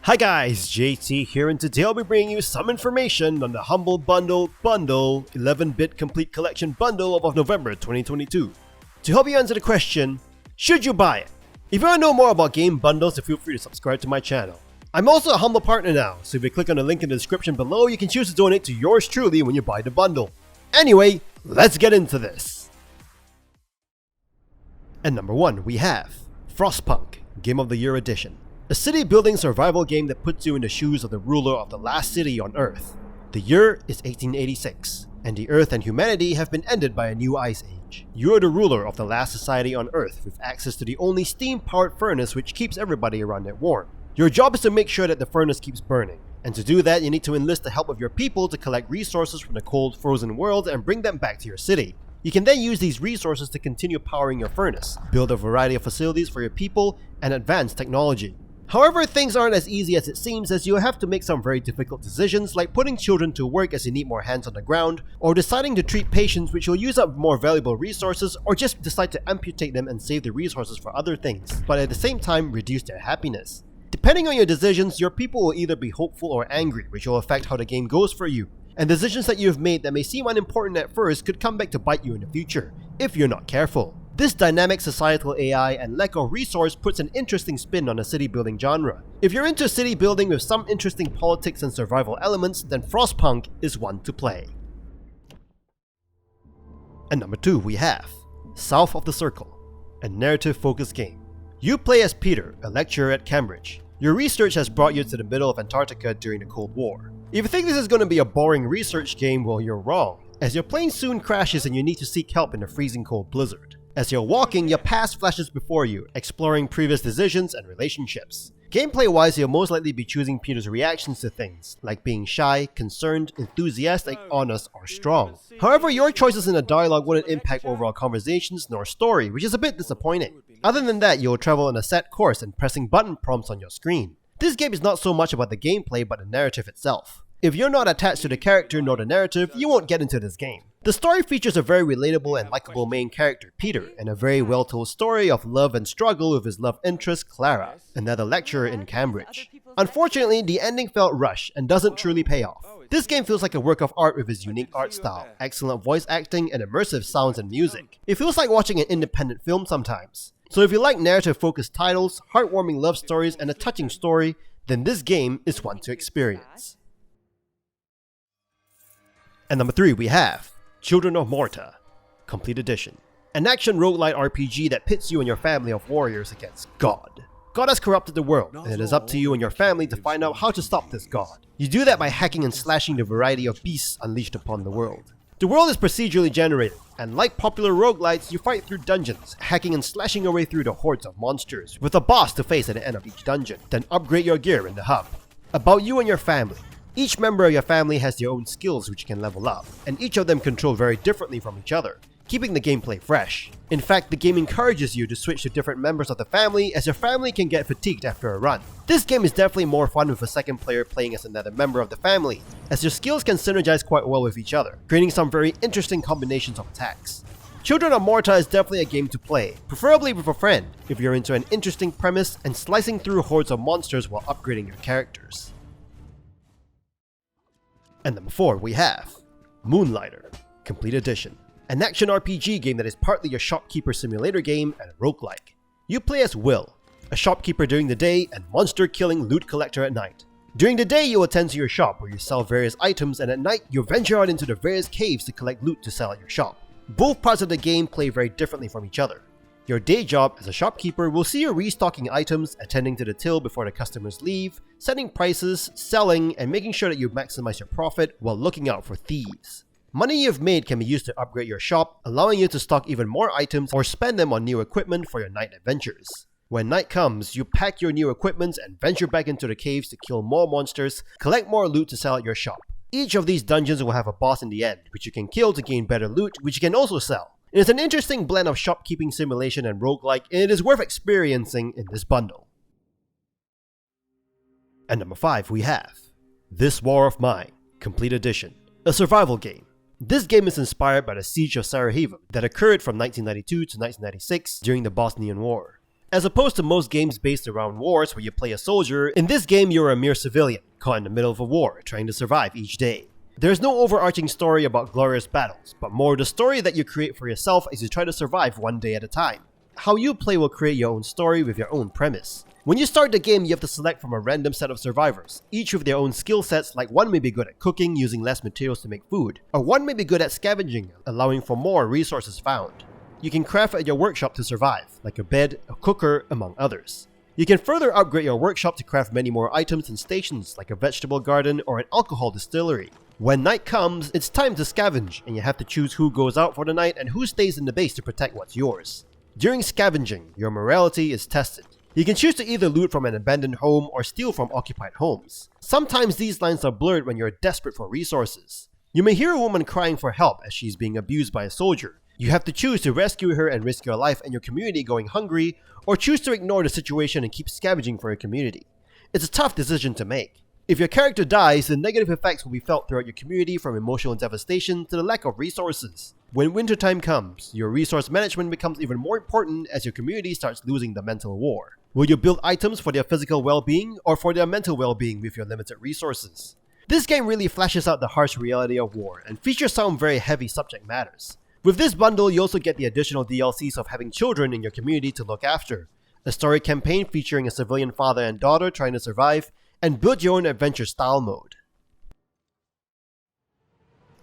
Hi guys, JT here, and today I'll be bringing you some information on the Humble Bundle 11-bit complete collection bundle of November 2022. To help you answer the question, should you buy it? If you want to know more about game bundles, then feel free to subscribe to my channel. I'm also a Humble partner now, so if you click on the link in the description below, you can choose to donate to yours truly when you buy the bundle. Anyway, let's get into this. And number 1, we have Frostpunk Game of the Year Edition. A city building survival game that puts you in the shoes of the ruler of the last city on Earth. The year is 1886, and the Earth and humanity have been ended by a new ice age. You are the ruler of the last society on Earth with access to the only steam-powered furnace which keeps everybody around it warm. Your job is to make sure that the furnace keeps burning, and to do that you need to enlist the help of your people to collect resources from the cold, frozen world and bring them back to your city. You can then use these resources to continue powering your furnace, build a variety of facilities for your people, and advance technology. However, things aren't as easy as it seems, as you'll have to make some very difficult decisions like putting children to work as you need more hands on the ground, or deciding to treat patients which will use up more valuable resources, or just decide to amputate them and save the resources for other things, but at the same time reduce their happiness. Depending on your decisions, your people will either be hopeful or angry, which will affect how the game goes for you. And decisions that you have made that may seem unimportant at first could come back to bite you in the future, if you're not careful. This dynamic societal AI and lack of resource puts an interesting spin on the city building genre. If you're into city building with some interesting politics and survival elements, then Frostpunk is one to play. And number 2, we have South of the Circle, a narrative-focused game. You play as Peter, a lecturer at Cambridge. Your research has brought you to the middle of Antarctica during the Cold War. If you think this is going to be a boring research game, well, you're wrong, as your plane soon crashes and you need to seek help in a freezing cold blizzard. As you're walking, your past flashes before you, exploring previous decisions and relationships. Gameplay-wise, you'll most likely be choosing Peter's reactions to things, like being shy, concerned, enthusiastic, honest, or strong. However, your choices in the dialogue wouldn't impact overall conversations nor story, which is a bit disappointing. Other than that, you'll travel on a set course and pressing button prompts on your screen. This game is not so much about the gameplay but the narrative itself. If you're not attached to the character nor the narrative, you won't get into this game. The story features a very relatable and likable main character, Peter, and a very well-told story of love and struggle with his love interest, Clara, another lecturer in Cambridge. Unfortunately, the ending felt rushed and doesn't truly pay off. This game feels like a work of art with its unique art style, excellent voice acting, and immersive sounds and music. It feels like watching an independent film sometimes. So if you like narrative-focused titles, heartwarming love stories, and a touching story, then this game is one to experience. And number 3, we have Children of Morta Complete Edition. An action roguelite RPG that pits you and your family of warriors against God. God has corrupted the world, and it is up to you and your family to find out how to stop this God. You do that by hacking and slashing the variety of beasts unleashed upon the world. The world is procedurally generated, and like popular roguelites, you fight through dungeons, hacking and slashing your way through the hordes of monsters, with a boss to face at the end of each dungeon, then upgrade your gear in the hub. About you and your family. Each member of your family has their own skills which you can level up, and each of them control very differently from each other, keeping the gameplay fresh. In fact, the game encourages you to switch to different members of the family, as your family can get fatigued after a run. This game is definitely more fun with a second player playing as another member of the family, as your skills can synergize quite well with each other, creating some very interesting combinations of attacks. Children of Morta is definitely a game to play, preferably with a friend, if you're into an interesting premise and slicing through hordes of monsters while upgrading your characters. And number 4, we have Moonlighter Complete Edition. An action RPG game that is partly a shopkeeper simulator game and a roguelike. You play as Will, a shopkeeper during the day and monster-killing loot collector at night. During the day, you attend to your shop where you sell various items, and at night, you venture out into the various caves to collect loot to sell at your shop. Both parts of the game play very differently from each other. Your day job as a shopkeeper will see you restocking items, attending to the till before the customers leave, setting prices, selling, and making sure that you maximize your profit while looking out for thieves. Money you've made can be used to upgrade your shop, allowing you to stock even more items or spend them on new equipment for your night adventures. When night comes, you pack your new equipment and venture back into the caves to kill more monsters, collect more loot to sell at your shop. Each of these dungeons will have a boss in the end, which you can kill to gain better loot, which you can also sell. It is an interesting blend of shopkeeping simulation and roguelike, and it is worth experiencing in this bundle. And number 5, we have This War of Mine Complete Edition, a survival game. This game is inspired by the Siege of Sarajevo that occurred from 1992 to 1996 during the Bosnian War. As opposed to most games based around wars where you play a soldier, in this game you're a mere civilian, caught in the middle of a war, trying to survive each day. There's no overarching story about glorious battles, but more the story that you create for yourself as you try to survive one day at a time. How you play will create your own story with your own premise. When you start the game, you have to select from a random set of survivors, each with their own skill sets, like one may be good at cooking, using less materials to make food, or one may be good at scavenging, allowing for more resources found. You can craft at your workshop to survive, like a bed, a cooker, among others. You can further upgrade your workshop to craft many more items and stations, like a vegetable garden or an alcohol distillery. When night comes, it's time to scavenge, and you have to choose who goes out for the night and who stays in the base to protect what's yours. During scavenging, your morality is tested. You can choose to either loot from an abandoned home or steal from occupied homes. Sometimes these lines are blurred when you're desperate for resources. You may hear a woman crying for help as she's being abused by a soldier. You have to choose to rescue her and risk your life and your community going hungry, or choose to ignore the situation and keep scavenging for your community. It's a tough decision to make. If your character dies, the negative effects will be felt throughout your community, from emotional devastation to the lack of resources. When wintertime comes, your resource management becomes even more important as your community starts losing the mental war. Will you build items for their physical well-being or for their mental well-being with your limited resources? This game really flashes out the harsh reality of war and features some very heavy subject matters. With this bundle, you also get the additional DLCs of having children in your community to look after, a story campaign featuring a civilian father and daughter trying to survive, and build your own adventure style mode.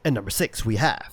And number 6 we have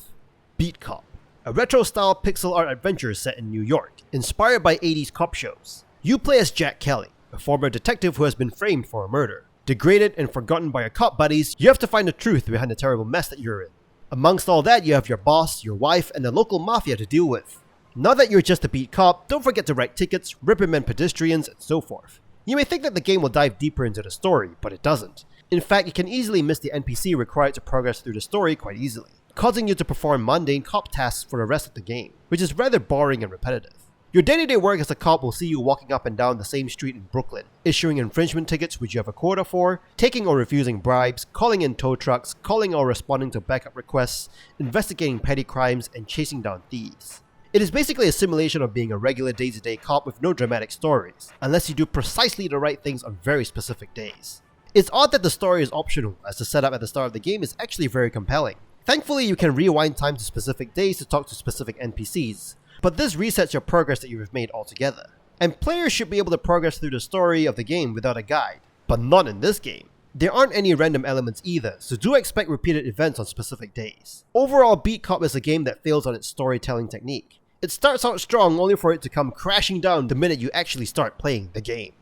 Beat Cop, a retro style pixel art adventure set in New York, inspired by 80s cop shows. You play as Jack Kelly, a former detective who has been framed for a murder. Degraded and forgotten by your cop buddies, you have to find the truth behind the terrible mess that you're in. Amongst all that, you have your boss, your wife, and the local mafia to deal with. Now that you're just a beat cop, don't forget to write tickets, reprimand pedestrians, and so forth. You may think that the game will dive deeper into the story, but it doesn't. In fact, you can easily miss the NPC required to progress through the story quite easily, causing you to perform mundane cop tasks for the rest of the game, which is rather boring and repetitive. Your day-to-day work as a cop will see you walking up and down the same street in Brooklyn, issuing infringement tickets which you have a quota for, taking or refusing bribes, calling in tow trucks, calling or responding to backup requests, investigating petty crimes, and chasing down thieves. It is basically a simulation of being a regular day-to-day cop with no dramatic stories, unless you do precisely the right things on very specific days. It's odd that the story is optional, as the setup at the start of the game is actually very compelling. Thankfully, you can rewind time to specific days to talk to specific NPCs, but this resets your progress that you have made altogether. And players should be able to progress through the story of the game without a guide, but not in this game. There aren't any random elements either, so do expect repeated events on specific days. Overall, Beat Cop is a game that fails on its storytelling technique. It starts out strong only for it to come crashing down the minute you actually start playing the game.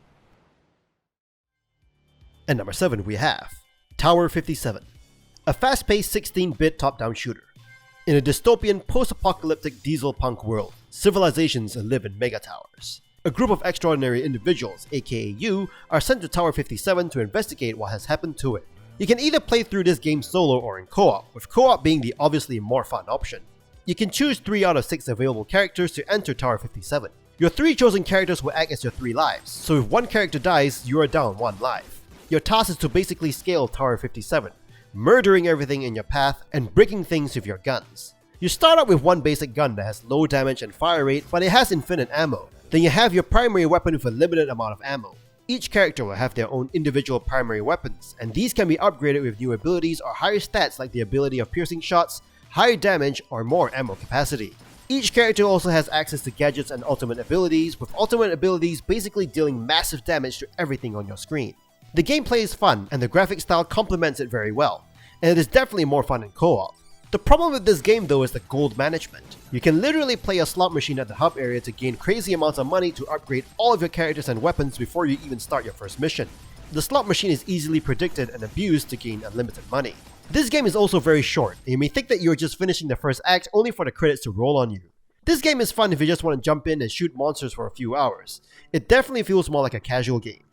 And number 7 we have Tower 57, a fast-paced 16-bit top-down shooter. In a dystopian, post-apocalyptic diesel punk world, civilizations live in mega towers. A group of extraordinary individuals, aka you, are sent to Tower 57 to investigate what has happened to it. You can either play through this game solo or in co-op, with co-op being the obviously more fun option. You can choose 3 out of 6 available characters to enter Tower 57. Your 3 chosen characters will act as your 3 lives, so if one character dies, you are down 1 life. Your task is to basically scale Tower 57, murdering everything in your path and breaking things with your guns. You start out with one basic gun that has low damage and fire rate, but it has infinite ammo. Then you have your primary weapon with a limited amount of ammo. Each character will have their own individual primary weapons, and these can be upgraded with new abilities or higher stats like the ability of piercing shots, higher damage, or more ammo capacity. Each character also has access to gadgets and ultimate abilities, with ultimate abilities basically dealing massive damage to everything on your screen. The gameplay is fun, and the graphic style complements it very well, and it is definitely more fun in co-op. The problem with this game though is the gold management. You can literally play a slot machine at the hub area to gain crazy amounts of money to upgrade all of your characters and weapons before you even start your first mission. The slot machine is easily predicted and abused to gain unlimited money. This game is also very short, and you may think that you're just finishing the first act only for the credits to roll on you. This game is fun if you just want to jump in and shoot monsters for a few hours. It definitely feels more like a casual game.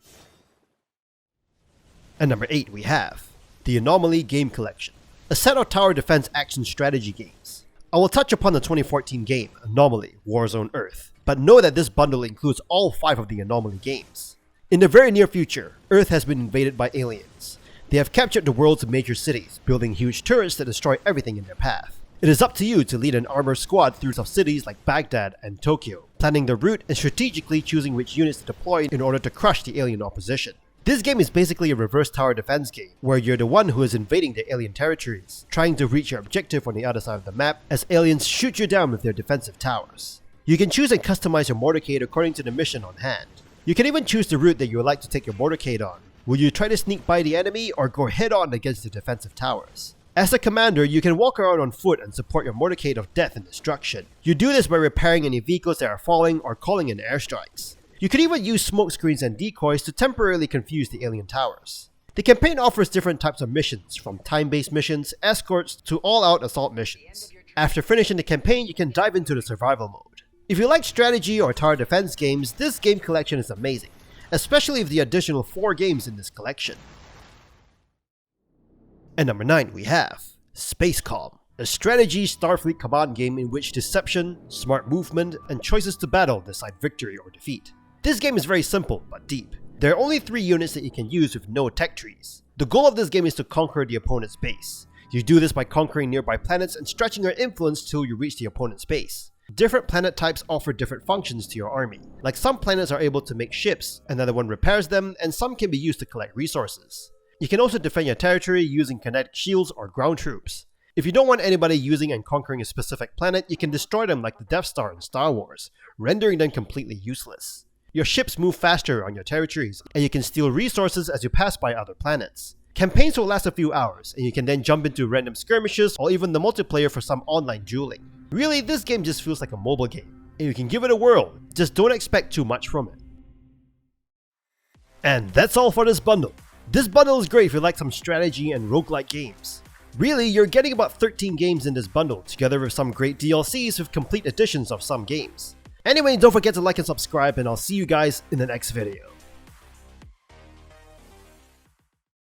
And number 8 we have the Anomaly Game Collection, a set of tower defense action strategy games. I will touch upon the 2014 game, Anomaly Warzone Earth, but know that this bundle includes all 5 of the Anomaly games. In the very near future, Earth has been invaded by aliens. They have captured the world's major cities, building huge turrets that destroy everything in their path. It is up to you to lead an armored squad through some cities like Baghdad and Tokyo. planning the route and strategically choosing which units to deploy in order to crush the alien opposition. This game is basically a reverse tower defense game, where you're the one who is invading the alien territories, trying to reach your objective on the other side of the map as aliens shoot you down with their defensive towers. You can choose and customize your motorcade according to the mission on hand. You can even choose the route that you would like to take your motorcade on. Will you try to sneak by the enemy or go head on against the defensive towers? As a commander, you can walk around on foot and support your motorcade of death and destruction. You do this by repairing any vehicles that are falling or calling in airstrikes. You can even use smoke screens and decoys to temporarily confuse the alien towers. The campaign offers different types of missions, from time-based missions, escorts, to all-out assault missions. After finishing the campaign, you can dive into the survival mode. If you like strategy or tower defense games, this game collection is amazing, especially with the additional 4 games in this collection. And number 9 we have Spacecom, a strategy Starfleet command game in which deception, smart movement, and choices to battle decide victory or defeat. This game is very simple but deep. There are only 3 units that you can use with no tech trees. The goal of this game is to conquer the opponent's base. You do this by conquering nearby planets and stretching your influence till you reach the opponent's base. Different planet types offer different functions to your army. Like, some planets are able to make ships, another one repairs them, and some can be used to collect resources. You can also defend your territory using kinetic shields or ground troops. If you don't want anybody using and conquering a specific planet, you can destroy them like the Death Star in Star Wars, rendering them completely useless. Your ships move faster on your territories, and you can steal resources as you pass by other planets. Campaigns will last a few hours, and you can then jump into random skirmishes or even the multiplayer for some online dueling. Really, this game just feels like a mobile game, and you can give it a whirl, just don't expect too much from it. And that's all for this bundle. This bundle is great if you like some strategy and roguelike games. Really, you're getting about 13 games in this bundle, together with some great DLCs with complete editions of some games. Anyway, don't forget to like and subscribe, and I'll see you guys in the next video.